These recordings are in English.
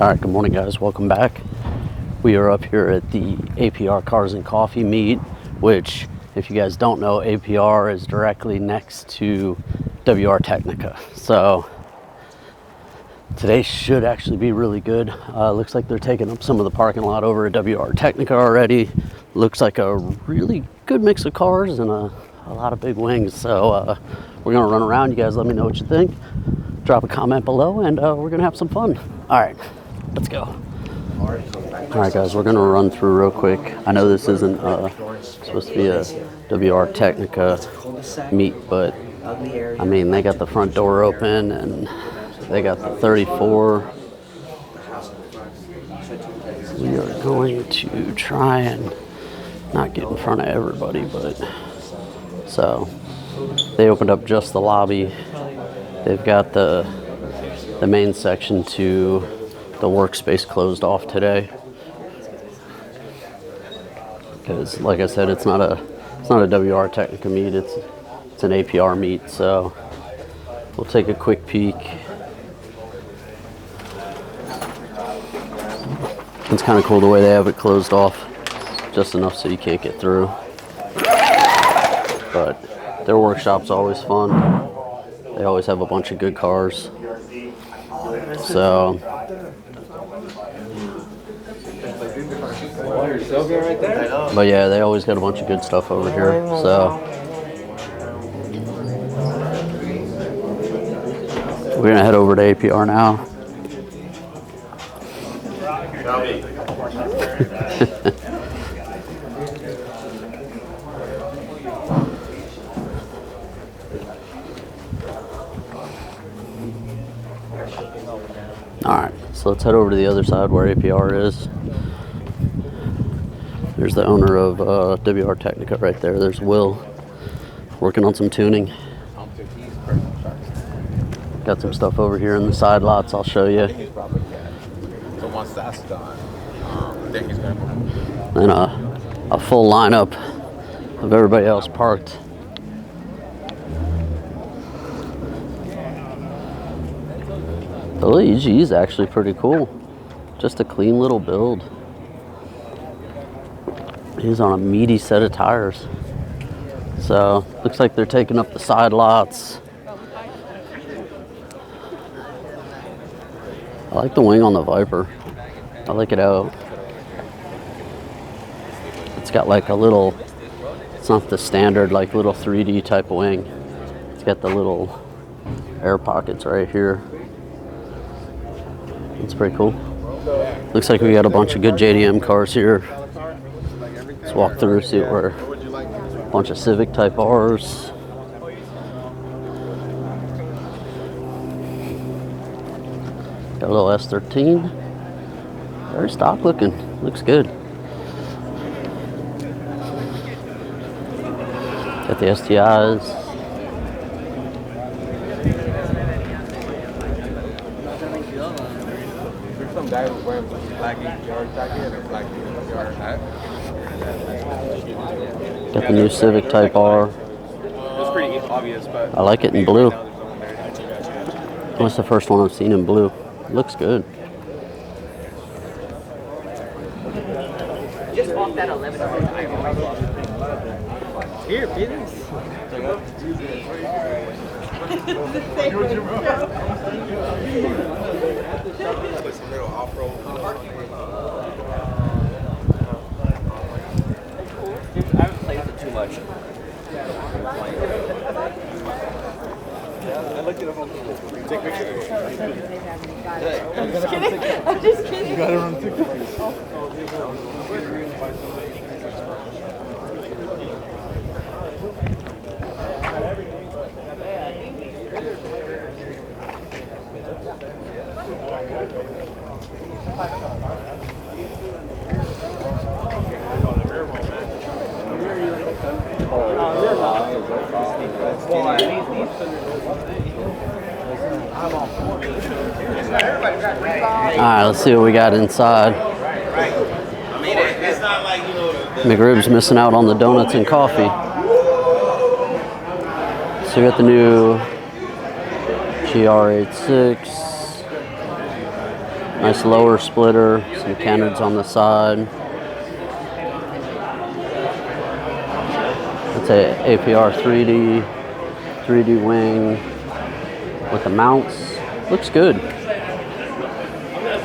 All right, good morning, guys. Welcome back. We are up here at the APR Cars and Coffee meet, which, if you guys don't know, APR is directly next to WRteknica. So today should actually be really good. Looks like they're taking up some of the parking lot over at WRteknica already. Looks like a really good mix of cars and a lot of big wings. So we're gonna run around. You guys let me know what you think. Drop a comment below and we're gonna have some fun. All right, let's go. All right, guys, we're gonna run through real quick. I know this isn't supposed to be a WRteknica meet, but I mean, they got the front door open and they got the 34. We are going to try and not get in front of everybody, but so they opened up just the lobby. They've got the main section to the workspace closed off today because, like I said, it's not a WRteknica meet. It's an APR meet. So we'll take a quick peek. It's kind of cool the way they have it closed off, just enough so you can't get through. But their workshop's always fun. They always have a bunch of good cars. So but yeah, they always got a bunch of good stuff over here. So we're gonna head over to APR now. All right, so let's head over to the other side where APR is. There's the owner of WRteknica right there. There's Will, working on some tuning. Got some stuff over here in the side lots. I'll show you. So once that's done, then he's gonna move. And a full lineup of everybody else parked. The EG is actually pretty cool. Just a clean little build. He's on a meaty set of tires. So looks like they're taking up the side lots. I like the wing on the Viper. I like it out. It's got like a little, it's not the standard like little 3D type of wing. It's got the little air pockets right here. It's pretty cool. Looks like we got a bunch of good JDM cars here. Let's walk through, see what we're, a bunch of Civic TypeRs. Got a little S13. Very stock looking, looks good. Got the STIs. There's some guy who's wearing black APR jacket and black APR hat. Got the new Civic TypeR. It's pretty obvious, but I like it in blue. That's the first one I've seen in blue. Looks good. Just off that 11. Here, business. Put some little off-road. I haven't played with it too much. I looked it up on Google. Take pictures. I'm just kidding. I'm just kidding. You got it on TikTok. Alright, let's see what we got inside. McRib's missing out on the donuts and coffee. So we got the new GR86. Nice lower splitter, some canards on the side. That's a APR 3D wing with the mounts. Looks good.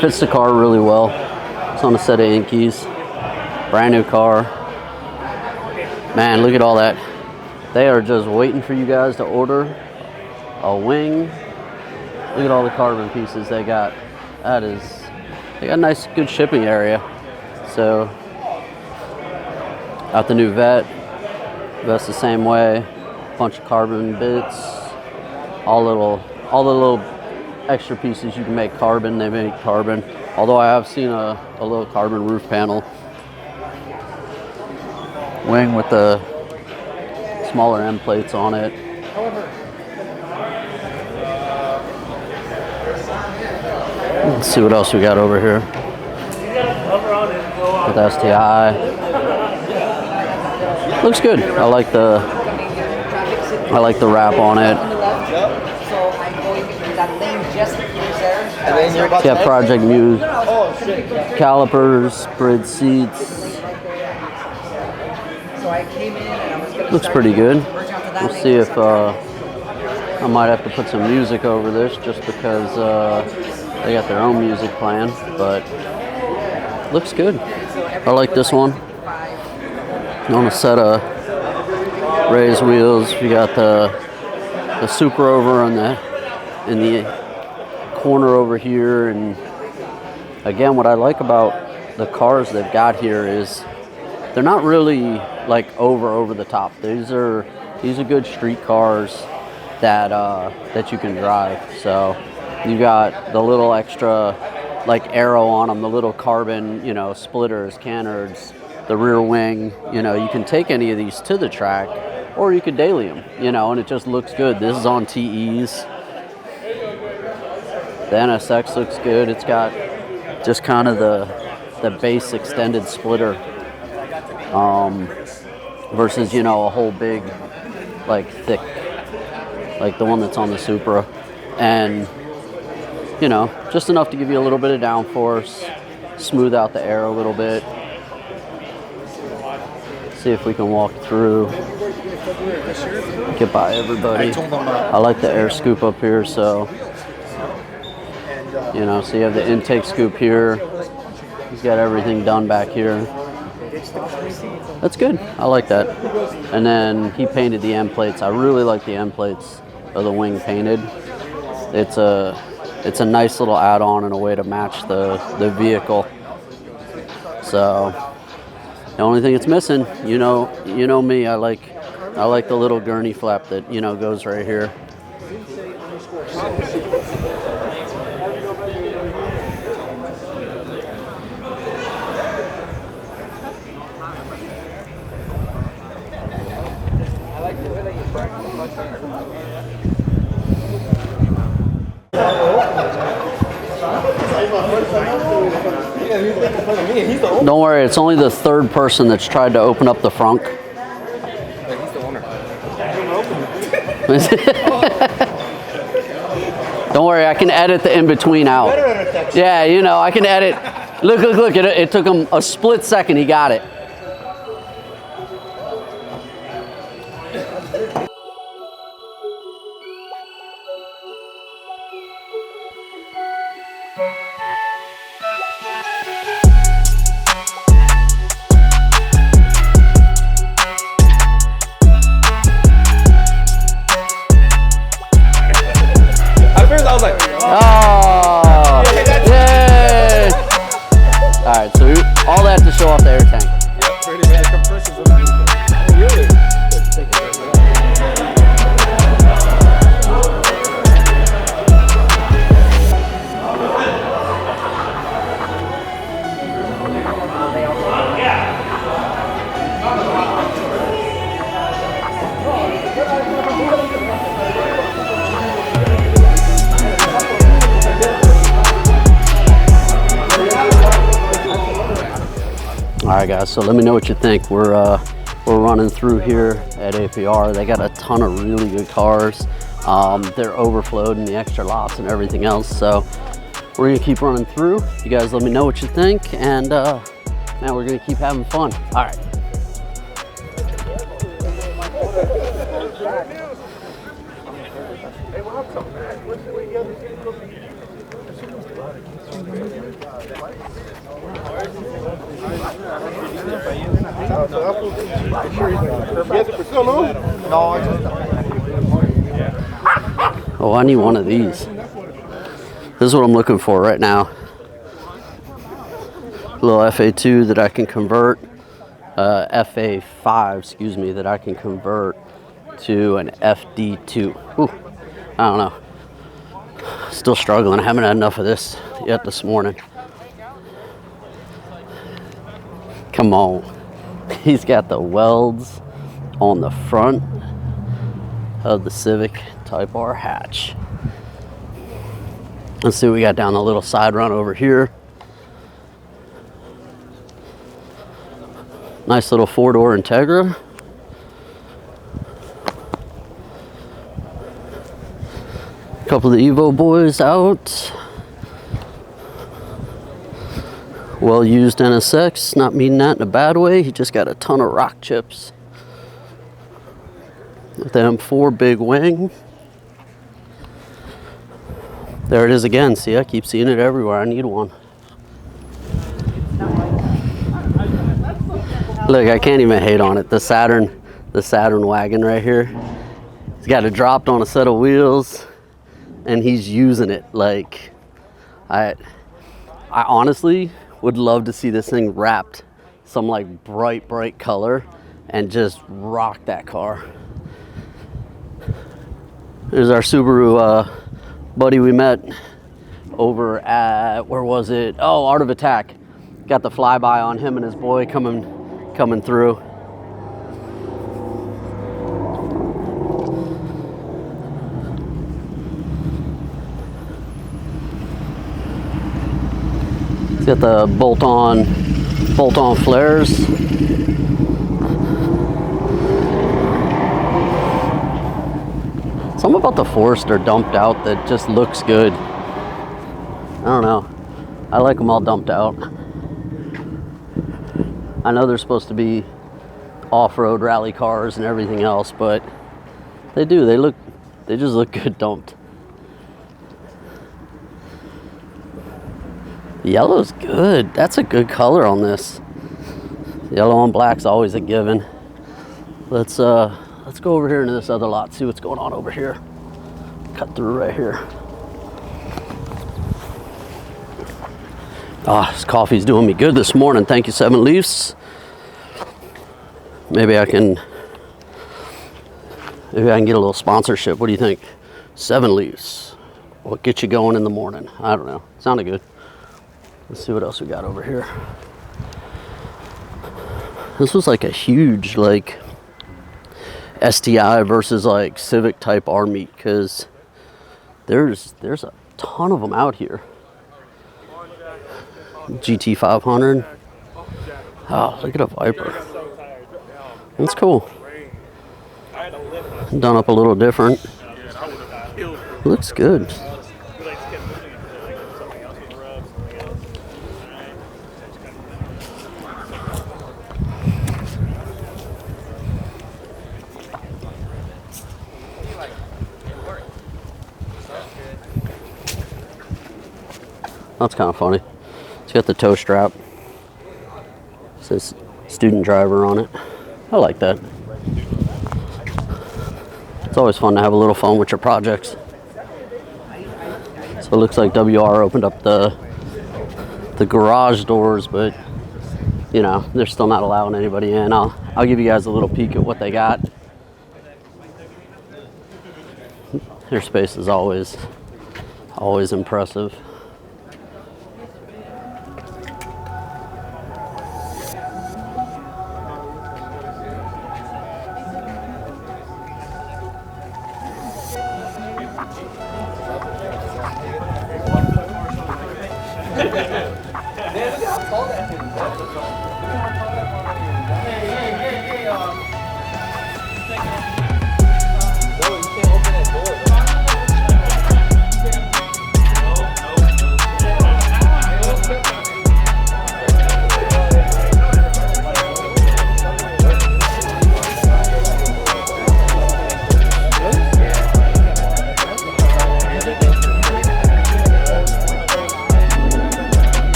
Fits the car really well. It's on a set of Inkies. Brand new car. Man, look at all that. They are just waiting for you guys to order a wing. Look at all the carbon pieces they got. They got a nice, good shipping area. So, got the new Vest the same way. Bunch of carbon bits. All the little extra pieces you can make carbon. They make carbon. Although I have seen a little carbon roof panel. Wing with the smaller end plates on it. Let's see what else we got over here. With STI. Looks good. I like the wrap on it. Yeah, Project Muse. Calipers, bridge seats. Looks pretty good. We'll see if I might have to put some music over this just because they got their own music playing, but looks good. I like this one. On a set of raised wheels, we got the Super over in the corner over here, and again, what I like about the cars they've got here is they're not really like over the top. These are good street cars that you can drive. So you got the little extra like arrow on them, the little carbon, splitters, canards, the rear wing. You can take any of these to the track, or you could daily them, and it just looks good. This is on TEs. The NSX looks good. It's got just kind of the base extended splitter versus, a whole big, like thick, like the one that's on the Supra. And, just enough to give you a little bit of downforce, smooth out the air a little bit. See if we can walk through, get by everybody. I like the air scoop up here, so, so you have the intake scoop here. He's got everything done back here. That's good. I like that. And then he painted the end plates. I really like the end plates of the wing painted. It's a nice little add-on and a way to match the vehicle. So the only thing it's missing, you know me, I like the little gurney flap that goes right here. Don't worry, it's only the third person that's tried to open up the frunk. He's the owner. Don't worry, I can edit the in-between out. Yeah, I can edit. Look, it took him a split second, he got it. All that to show off the air tank. Yep, pretty much. Compressors underneath it. Oh, really? All right, guys, so let me know what you think. We're running through here at APR. They got a ton of really good cars. They're overflowed in the extra lots and everything else. So We're gonna keep running through. You guys let me know what you think, and man, we're gonna keep having fun. All right. Oh, I need one of these. This is what I'm looking for right now. A little FA2 that I can convert, FA5, excuse me, that I can convert to an FD2. Ooh, I don't know. Still struggling. I haven't had enough of this yet this morning. Come on. He's got the welds on the front of the Civic TypeR hatch. Let's see what we got down the little side run over here. Nice little 4-door Integra. A couple of the Evo boys out. Well used NSX, not meaning that in a bad way. He just got a ton of rock chips. With the M4 big wing. There it is again. See, I keep seeing it everywhere. I need one. Look, I can't even hate on it. The Saturn wagon right here. He's got it dropped on a set of wheels, and he's using it. Like, I honestly would love to see this thing wrapped some like bright color and just rock that car. There's our Subaru buddy we met over at, where was it? Oh, Art of Attack. Got the flyby on him and his boy coming through. He's got the bolt-on flares. Something about the Forester dumped out that just looks good. I don't know. I like them all dumped out. I know they're supposed to be off-road rally cars and everything else, but they do. They just look good dumped. The yellow's good. That's a good color on this. Yellow on black's always a given. Let's go over here into this other lot, see what's going on over here. Cut through right here. Ah, this coffee's doing me good this morning. Thank you, 7 Leafs. Maybe I can get a little sponsorship. What do you think? 7 Leafs. What gets you going in the morning? I don't know. Sounded good. Let's see what else we got over here. This was like a huge like STI versus like Civic TypeR meet, because there's a ton of them out here. GT 500. Oh, look at a Viper. That's cool. Done up a little different. Looks good. That's kind of funny. It's got the tow strap. It says student driver on it. I like that. It's always fun to have a little fun with your projects. So it looks like WR opened up the garage doors, but you know, they're still not allowing anybody in. I'll give you guys a little peek at what they got. Their space is always impressive.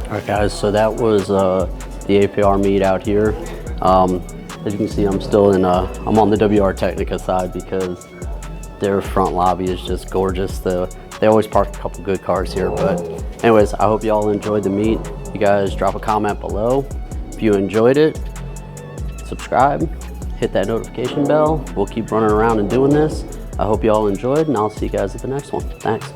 All right, guys, so that was the APR meet out here. As you can see, I'm still in, I'm on the WRteknica side because their front lobby is just gorgeous. They always park a couple good cars here. But anyways, I hope y'all enjoyed the meet. You guys drop a comment below if you enjoyed it. Subscribe, hit that notification bell. We'll keep running around and doing this. I hope y'all enjoyed, and I'll see you guys at the next one. Thanks.